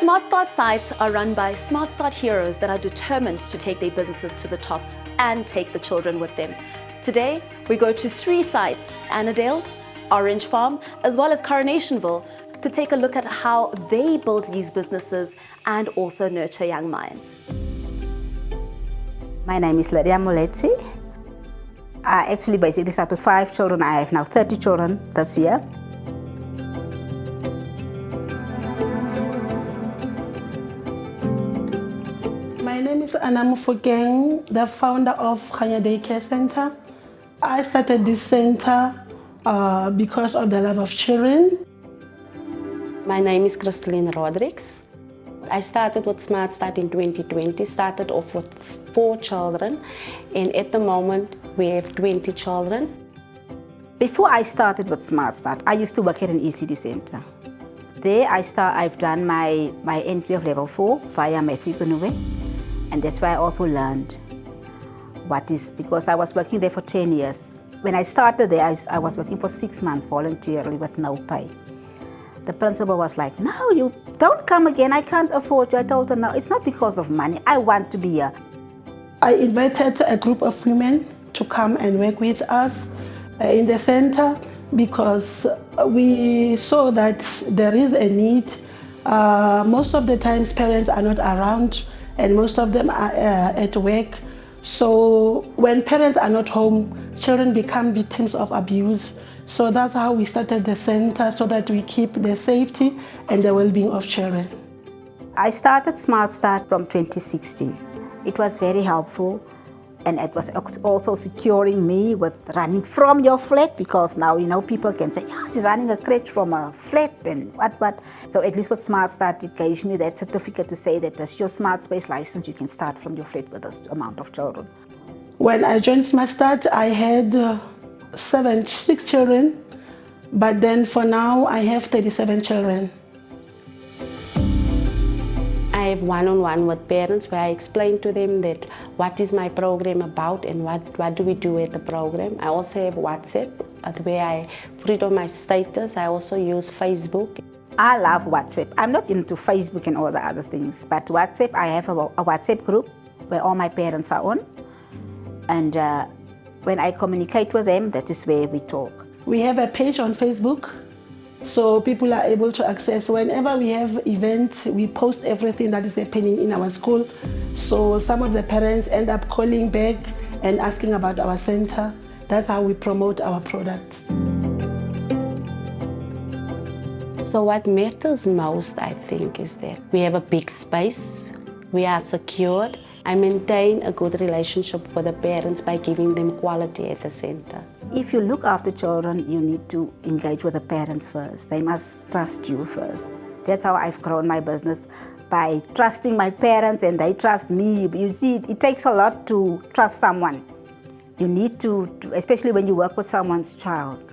SmartStart sites are run by SmartStart heroes that are determined to take their businesses to the top and take the children with them. Today, we go to 3 sites, Annandale, Orange Farm, as well as Coronationville, to take a look at how they build these businesses and also nurture young minds. My name is Olwethu. I actually basically started with 5 children. I have now 30 children this year. My name is Anna Mufokeng, the founder of Khanya Daycare Center. I started this center because of the love of children. My name is Christine Rodrigues. I started with SmartStart in 2020, started off with 4 children, and at the moment we have 20 children. Before I started with SmartStart, I used to work at an ECD center. There I've done my NQF level 4 via Matthew Kunuwe, and that's why I also learned because I was working there for 10 years. When I started there, I was working for 6 months voluntarily with no pay. The principal was like, "No, you don't come again. I can't afford you." I told her, "No, it's not because of money. I want to be here." I invited a group of women to come and work with us in the center because we saw that there is a need. Most of the times parents are not around and most of them are at work. So when parents are not home, children become victims of abuse. So that's how we started the center, so that we keep the safety and the well-being of children. I started SmartStart from 2016. It was very helpful, and it was also securing me with running from your flat, because now, people can say, "Yeah, she's running a crèche from a flat," and what. So at least with SmartStart, it gave me that certificate to say that that's your Smart Space license. You can start from your flat with this amount of children. When I joined SmartStart, I had 6 children, but then for now I have 37 children. I have one-on-one with parents where I explain to them that what is my program about and what do we do at the program. I also have WhatsApp where I put it on my status. I also use Facebook. I love WhatsApp. I'm not into Facebook and all the other things, but WhatsApp, I have a WhatsApp group where all my parents are on, and when I communicate with them, that is where we talk. We have a page on Facebook, so people are able to access. Whenever we have events, we post everything that is happening in our school. So some of the parents end up calling back and asking about our center. That's how we promote our product. So what matters most, I think, is that we have a big space, we are secured. I maintain a good relationship with the parents by giving them quality at the center. If you look after children, you need to engage with the parents first. They must trust you first. That's how I've grown my business, by trusting my parents and they trust me. You see, it takes a lot to trust someone. You need to, especially when you work with someone's child.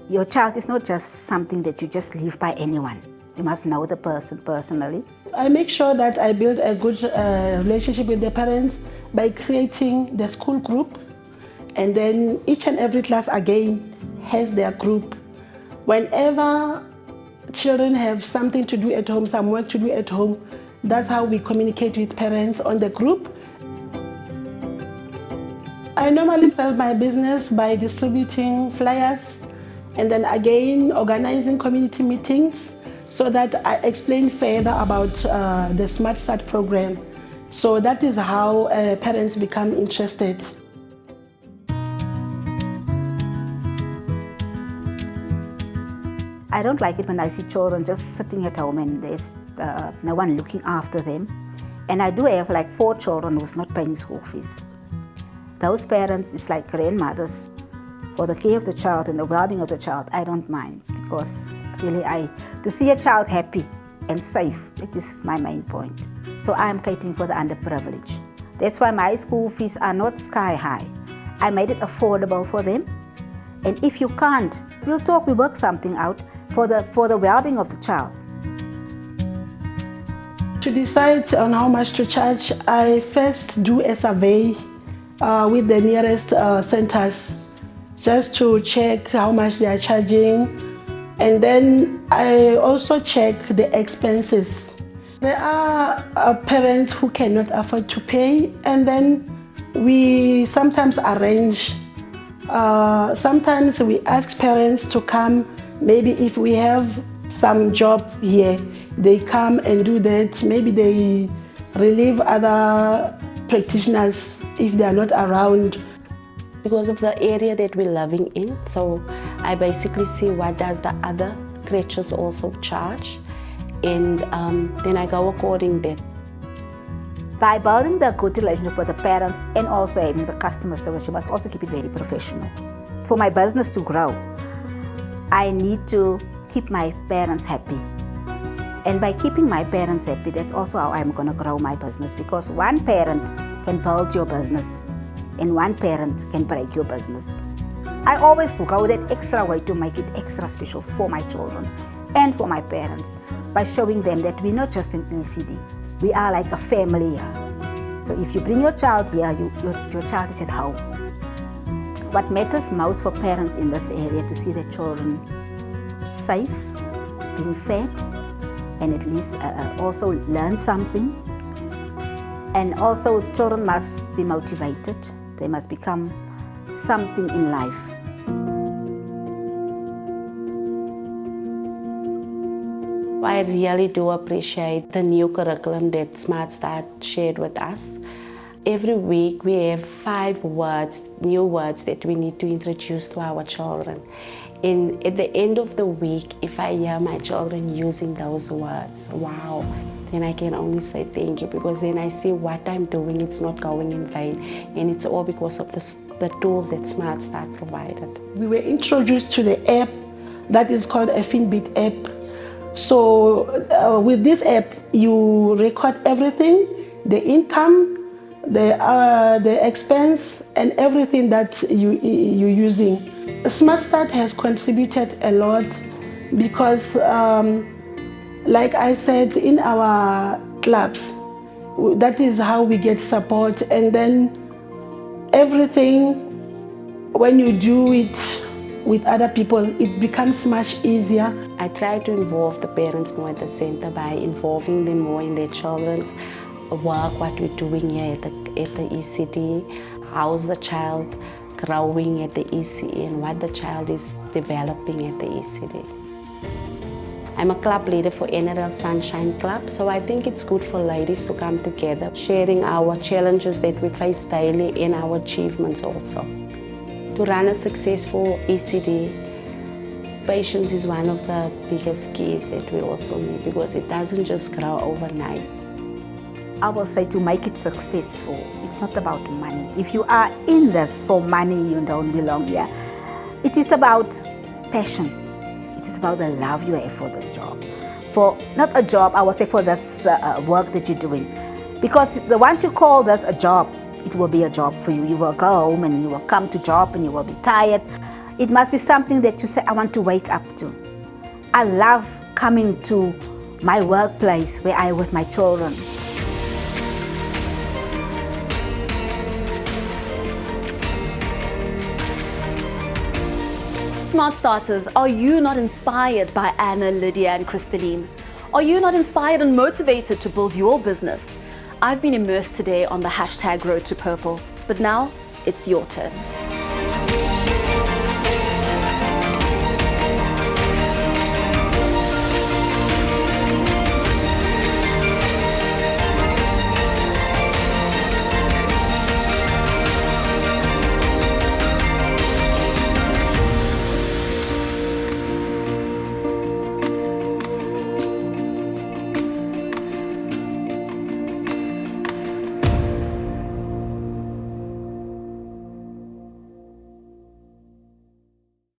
Your child is not just something that you just leave by anyone. You must know the person personally. I make sure that I build a good relationship with the parents by creating the school group, and then each and every class again has their group. Whenever children have something to do at home, some work to do at home, that's how we communicate with parents on the group. I normally sell my business by distributing flyers and then again organizing community meetings, so that I explain further about the SmartStart program. So that is how parents become interested. I don't like it when I see children just sitting at home and there's no one looking after them. And I do have like 4 children who's not paying school fees. Those parents, it's like grandmothers. For the care of the child and the well-being of the child, I don't mind, because really to see a child happy and safe, that is my main point. So I am catering for the underprivileged. That's why my school fees are not sky high. I made it affordable for them. And if you can't, we'll talk, we work something out for the well-being of the child. To decide on how much to charge, I first do a survey with the nearest centers, just to check how much they are charging. And then I also check the expenses. There are parents who cannot afford to pay, and then we sometimes arrange. Sometimes we ask parents to come. Maybe if we have some job here, they come and do that. Maybe they relieve other practitioners if they are not around. Because of the area that we're living in, so I basically see what does the other creches also charge, and then I go according to that. By building the good relationship with the parents and also having the customer service, you must also keep it very professional. For my business to grow, I need to keep my parents happy. And by keeping my parents happy, that's also how I'm going to grow my business, because one parent can build your business and one parent can break your business. I always go that extra way to make it extra special for my children and for my parents by showing them that we're not just an ECD. We are like a family here. So if you bring your child here, your child is at home. What matters most for parents in this area to see their children safe, being fed, and at least also learn something. And also children must be motivated. They must become something in life. I really do appreciate the new curriculum that SmartStart shared with us. Every week we have 5 words, new words that we need to introduce to our children. And at the end of the week, if I hear my children using those words, wow, then I can only say thank you, because then I see what I'm doing, it's not going in vain, and it's all because of the tools that SmartStart provided. We were introduced to the app that is called a FinBit app. So with this app, you record everything, the income, the expense, and everything that you're using. SmartStart has contributed a lot because, like I said, in our clubs, that is how we get support. And then everything, when you do it with other people, it becomes much easier. I try to involve the parents more at the center by involving them more in their children's work, what we're doing here at the ECD, how's the child growing at the ECD and what the child is developing at the ECD. I'm a club leader for NRL Sunshine Club, so I think it's good for ladies to come together, sharing our challenges that we face daily and our achievements also. To run a successful ECD, patience is one of the biggest keys that we also need, because it doesn't just grow overnight. I will say, to make it successful, it's not about money. If you are in this for money, you don't belong here. It is about passion. It is about the love you have for this job. For not a job, I will say for this work that you're doing. Because once you call this a job, it will be a job for you. You will go home and you will come to job and you will be tired. It must be something that you say, I want to wake up to. I love coming to my workplace where I am with my children. SmartStarters, are you not inspired by Anna, Lydia and Crystalline? Are you not inspired and motivated to build your business? I've been immersed today on the hashtag Road to Purple, but now it's your turn.